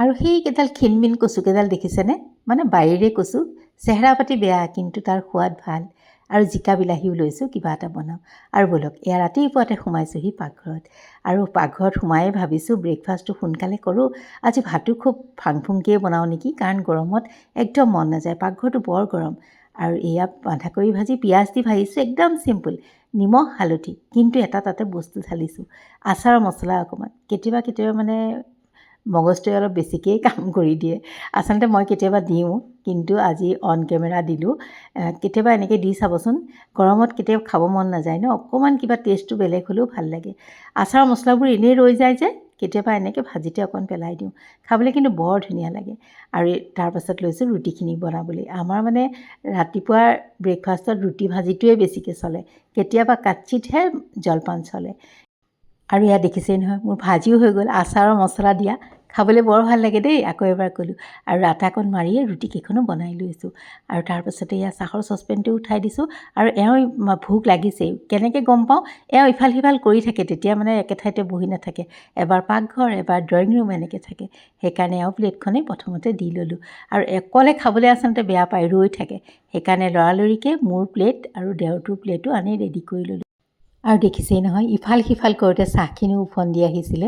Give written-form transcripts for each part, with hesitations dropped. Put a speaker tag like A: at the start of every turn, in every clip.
A: আৰু সেইকেইডাল ক্ষীণমিন কচুকেইডাল দেখিছেনে, মানে বাৰীৰে কচু, চেহেৰা পাতি বেয়া কিন্তু তাৰ সোৱাদ ভাল। আৰু জিকা বিলাহীও লৈছোঁ, কিবা এটা বনাওঁ। আৰু ব'লক এয়া ৰাতিপুৱাতে সোমাইছোঁহি পাকঘৰত। আৰু পাকঘৰত সোমায়ে ভাবিছোঁ ব্ৰেকফাষ্টটো সোনকালে কৰোঁ। আজি ভাতো খুব ফাং ফুংকৈ বনাওঁ নেকি, কাৰণ গৰমত একদম মন নাযায়, পাকঘৰটো বৰ গৰম। আৰু এয়া বন্ধাকবি ভাজি পিঁয়াজ দি ভাজিছোঁ, একদম চিম্পুল, নিমখ হালধি। কিন্তু এটা তাতে বস্তু ঢালিছোঁ, আচাৰৰ মছলা অকণমান। কেতিয়াবা মানে মগজটোৱে অলপ বেছিকেই কাম কৰি দিয়ে। আচলতে মই কেতিয়াবা দিওঁ, কিন্তু আজি অন কেমেৰা দিলোঁ। কেতিয়াবা এনেকৈ দি চাবচোন, গৰমত কেতিয়াবা খাব মন নাযায় ন, অকণমান কিবা টেষ্টটো বেলেগ হ'লেও ভাল লাগে। আচাৰৰ মছলাবোৰ এনেই ৰৈ যায় যে, কেতিয়াবা এনেকৈ ভাজিতে অকণ পেলাই দিওঁ, খাবলৈ কিন্তু বৰ ধুনীয়া লাগে। আৰু তাৰপাছত লৈছোঁ ৰুটিখিনি বনাবলৈ। আমাৰ মানে ৰাতিপুৱাৰ ব্ৰেকফাষ্টত ৰুটি ভাজিটোৱে বেছিকৈ চলে, কেতিয়াবা কাটচিটহে জলপান চলে। আৰু এয়া দেখিছেই নহয়, মোৰ ভাজিও হৈ গ'ল, আচাৰৰ মছলা দিয়া, খাবলৈ বৰ ভাল লাগে দেই। আকৌ এবাৰ ক'লোঁ। আৰু আটাকণ মাৰিয়ে ৰুটিকেইখনো বনাই লৈছোঁ। আৰু তাৰপাছতে এয়া চাহৰ চচপেনটো উঠাই দিছোঁ। আৰু এওঁ ভোক লাগিছেই, কেনেকৈ গম পাওঁ, এওঁ ইফাল সিফাল কৰি থাকে, তেতিয়া মানে একে ঠাইতে বহি নাথাকে, এবাৰ পাকঘৰ এবাৰ ড্ৰয়িং ৰুম এনেকৈ থাকে। সেইকাৰণে এওঁ প্লেটখনেই প্ৰথমতে দি ল'লোঁ। আৰু অকলে খাবলৈ আচলতে বেয়া পায়, ৰৈ থাকে। সেইকাৰণে লৰালৰিকৈ মোৰ প্লেট আৰু দেওৰটোৰ প্লেটো আনি ৰেডি কৰি ল'লোঁ। আৰু দেখিছেই নহয়, ইফাল সিফাল কৰোঁতে চাহখিনিও উফন্দি আহিছিলে,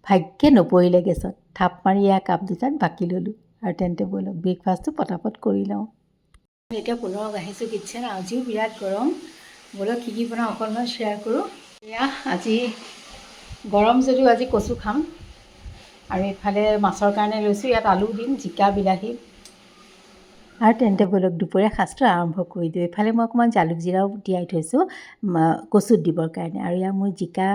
A: ভাগ্যে নপৰিলে গেছত। থাপ মাৰি এয়া কাপ দুটাত বাকি ল'লোঁ। আৰু তেন্তে ব'লক ব্ৰেকফাষ্টটো পটাপট কৰি লওঁ। এতিয়া পুনৰ আহিছোঁ কিটচেন, আজিও বিৰাট গৰম। ব'লক কি বনাওঁ অকণমান শ্বেয়াৰ কৰোঁ। এয়া আজি গৰম যদিও আজি কচু খাম। আৰু এইফালে মাছৰ কাৰণে লৈছোঁ, ইয়াত আলু দিম, জিকা বিলাহী। আৰু তেন্তে ব'লক দুপৰীয়া সাজটো আৰম্ভ কৰি দিওঁ। এইফালে মই অকণমান জালুক জিৰাও তিয়াই থৈছোঁ কচুত দিবৰ কাৰণে। আৰু এয়া মোৰ জিকা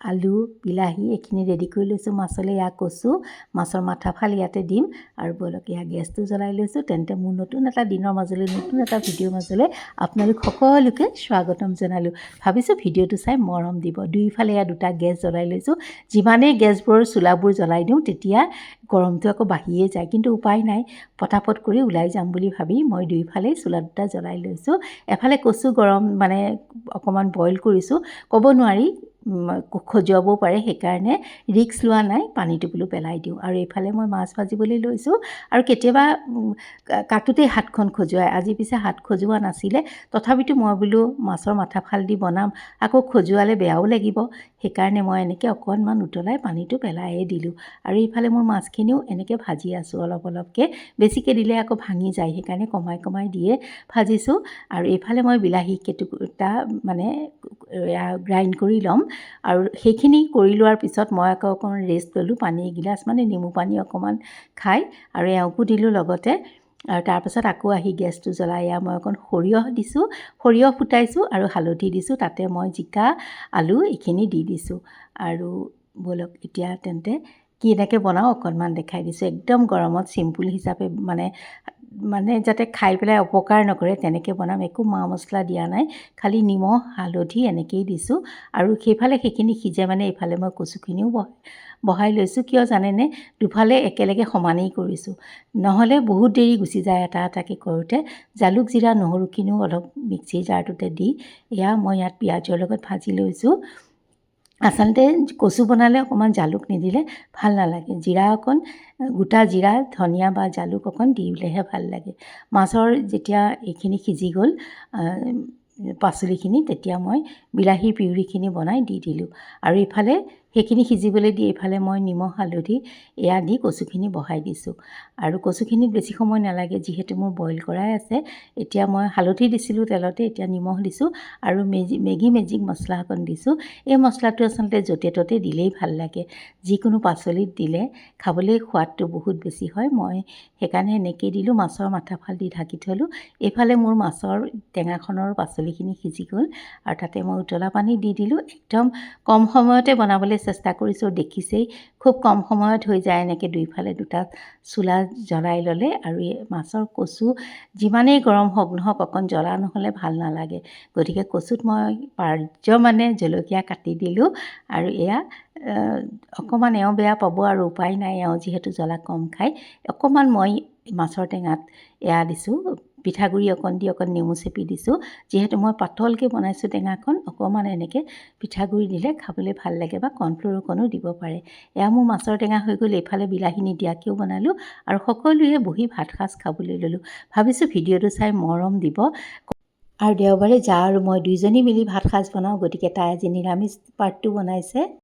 A: আলু বিলাহী এইখিনি ৰেডি কৰি লৈছোঁ মাছলৈ। এয়া কচু, মাছৰ মাথাফাল ইয়াতে দিম। আৰু ব'লক এয়া গেছটো জ্বলাই লৈছোঁ। তেন্তে মোৰ নতুন এটা দিনৰ মাজলৈ, নতুন এটা ভিডিঅ'ৰ মাজলৈ আপোনালোক সকলোকে স্বাগতম জনালোঁ। ভাবিছোঁ ভিডিঅ'টো চাই মৰম দিব। দুয়োফালে এয়া দুটা গেছ জ্বলাই লৈছোঁ। যিমানেই গেছবোৰৰ চোলাবোৰ জ্বলাই দিওঁ, তেতিয়া গৰমটো আকৌ বাঢ়িয়ে যায়, কিন্তু উপায় নাই, পটাপট কৰি ওলাই যাম বুলি ভাবি মই দুয়োফালেই চোলা দুটা জ্বলাই লৈছোঁ। এফালে কচু গৰম মানে অকণমান বইল কৰিছোঁ, ক'ব নোৱাৰি খজুৱাবও পাৰে, সেইকাৰণে ৰিস্ক লোৱা নাই, পানীটো বোলো পেলাই দিওঁ। আৰু এইফালে মই মাছ ভাজিবলৈ লৈছোঁ। আৰু কেতিয়াবা কাটোতেই হাতখন খজুৱায়, আজি পিছে হাত খজুৱা নাছিলে, তথাপিতো মই বোলো মাছৰ মাথাফাল দি বনাম, আকৌ খজুৱালে বেয়াও লাগিব, সেইকাৰণে মই এনেকৈ অকণমান উতলাই পানীটো পেলাইয়ে দিলোঁ। আৰু এইফালে মোৰ মাছখিনিও এনেকৈ ভাজি আছোঁ অলপ অলপকৈ, বেছিকৈ দিলে আকৌ ভাঙি যায়, সেইকাৰণে কমাই কমাই দিয়ে ভাজিছোঁ। আৰু এইফালে মই বিলাহী কেইটা মানে গ্ৰাইণ্ড কৰি ল'ম। আৰু সেইখিনি কৰি লোৱাৰ পিছত মই আকৌ অকণমান ৰেষ্ট ল'লোঁ, পানী এগিলাচ মানে নেমু পানী অকণমান খাই, আৰু এওঁকো দিলোঁ লগতে। আৰু তাৰপাছত আকৌ আহি গেছটো জ্বলাই এয়া মই অকণ সৰিয়হ দিছোঁ, সৰিয়হ ফুটাইছোঁ আৰু হালধি দিছোঁ, তাতে মই জিকা আলু এইখিনি দি দিছোঁ। আৰু ব'লক এতিয়া তেন্তে কেনেকৈ বনাওঁ অকণমান দেখাই দিছোঁ। একদম গৰমত চিম্পুল হিচাপে মানে যাতে খাই পেলাই অপকাৰ নকৰে তেনেকৈ বনাম, একো মা মছলা দিয়া নাই, খালি নিমখ হালধি এনেকৈয়ে দিছোঁ। আৰু সেইখিনি সিজে মানে এইফালে মই কচুখিনিও বহাই লৈছোঁ। কিয় জানেনে, দুফালে একেলগে সমানেই কৰিছোঁ, নহ'লে বহুত দেৰি গুচি যায় এটা এটাকৈ কৰোঁতে। জালুক জিৰা নহৰুখিনিও অলপ মিক্সিৰ জাৰটোতে দি এয়া মই ইয়াত পিঁয়াজৰ লগত ভাজি লৈছোঁ। আচলতে কচু বনালে অকণমান জালুক নিদিলে ভাল নালাগে, জিৰা অকণ, গোটা জিৰা ধনিয়া বা জালুক অকণ দিলেহে ভাল লাগে। মাছৰ যেতিয়া এইখিনি সিজি গ'ল পাচলিখিনি, তেতিয়া মই বিলাহীৰ পিউৰিখিনি বনাই দি দিলোঁ। আৰু ইফালে সেইখিনি সিজিবলৈ দি এইফালে মই নিমখ হালধি এয়া দি কচুখিনি বহাই দিছোঁ। আৰু কচুখিনিত বেছি সময় নালাগে, যিহেতু মোৰ বইল কৰাই আছে। এতিয়া মই হালধি দিছিলোঁ তেলতে, এতিয়া নিমখ দিছোঁ আৰু মেগী মেজিক মছলা অকণ দিছোঁ। এই মছলাটো আচলতে য'তে ত'তে দিলেই ভাল লাগে, যিকোনো পাচলিত দিলে খাবলৈ সোৱাদটো বহুত বেছি হয়। মই সেইকাৰণে এনেকৈয়ে দিলোঁ, মাছৰ মাথাফাল দি ঢাকি থলোঁ। এইফালে মোৰ মাছৰ টেঙাখনৰ পাচলিখিনি সিজি গ'ল, আৰু তাতে মই উতলা পানী দি দিলোঁ। একদম কম সময়তে বনাবলৈ চেষ্টা কৰিছোঁ, দেখিছেই খুব কম সময়ত হৈ যায় এনেকৈ দুইফালে দুটা চোলা জ্বলাই ল'লে। আৰু এই মাছৰ কচু যিমানেই গৰম হওক নহওক অকণ জ্বলা নহ'লে ভাল নালাগে, গতিকে কচুত মই মানে জলকীয়া কাটি দিলোঁ। আৰু এয়া অকণমান এওঁ বেয়া পাব আৰু উপায় নাই, এওঁ যিহেতু জ্বলা কম খায়। অকণমান মই মাছৰ টেঙাত এয়া দিছোঁ পিঠাগুড়ি অকণ দি অকণ নেমু চেপি দিছোঁ। যিহেতু মই পাতলকৈ বনাইছোঁ টেঙাখন, অকণমান এনেকৈ পিঠাগুড়ি দিলে খাবলৈ ভাল লাগে বা কৰ্ণফ্ল'ৰ অকণো দিব পাৰে। এয়া মোৰ মাছৰ টেঙা হৈ গ'ল। এইফালে বিলাহী নিদিয়াকৈও বনালোঁ আৰু সকলোৱে বহি ভাত সাজ খাবলৈ ল'লোঁ। ভাবিছোঁ ভিডিঅ'টো চাই মৰম দিব। আৰু দেওবাৰে জা আৰু মই দুইজনী মিলি ভাত সাজ বনাওঁ, গতিকে তাই আজি নিৰামিষ পাৰ্টটো বনাইছে।